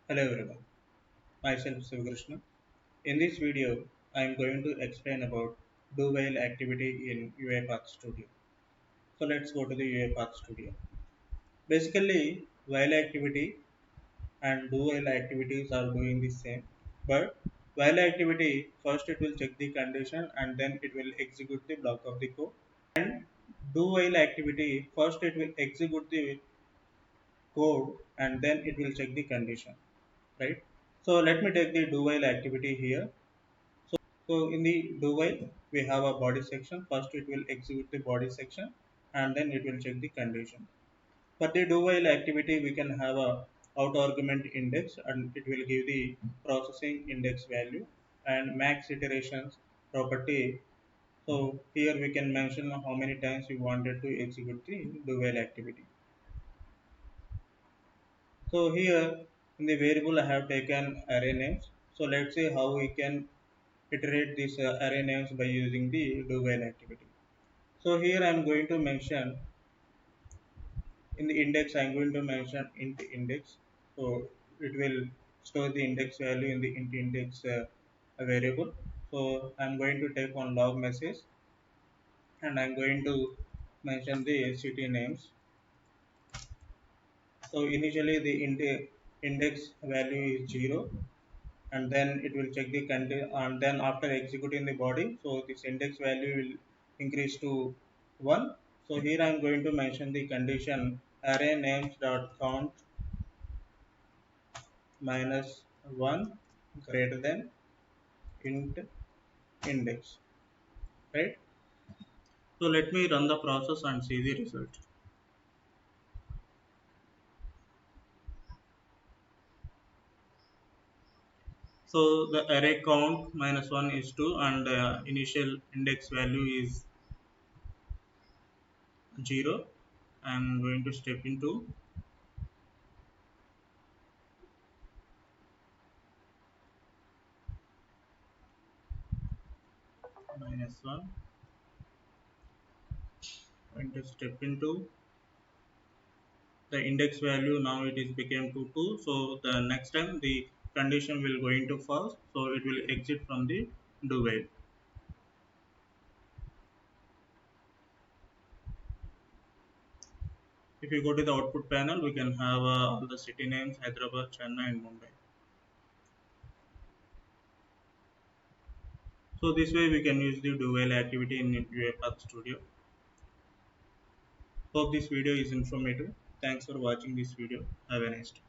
Hello everyone, myself Sivakrishna. In this video, I am going to explain about do while activity in UiPath Studio. So let's go to the UiPath Studio. Basically, while activity and do while activities are doing the same, but while activity first it will check the condition and then it will execute the block of the code, and do while activity first it will execute the code and then it will check the condition, right? So let me take the do while activity here. So in the do while we have a body section. First it will execute the body section and then it will check the condition. For the do while activity we can have a out argument index and it will give the processing index value and max iterations property. So here we can mention how many times we wanted to execute the do while activity. So here in the variable I have taken array names. So let's see how we can iterate these array names by using the do while activity. So here I am going to mention in the index I am going to mention int index. So it will store the index value in the int index variable. So I am going to take one log message and I am going to mention the city names. So initially the index value is 0 and then it will check the content and then after executing the body, so this index value will increase to 1. So here I am going to mention the condition array names dot count minus 1 greater than int index, right? So let me run the process and see the result. So the array count minus 1 is 2 and the initial index value is 0. I am going to step into minus 1, going to step into the index value. Now it is became to 2. So the next time the condition will going to false, so it will exit from the do while. If you go to the output panel, we can have all the city names Hyderabad, Chennai and Mumbai. So this way we can use the do while activity in UiPath Studio. Hope this video is informative. Thanks for watching this video. Have a nice day.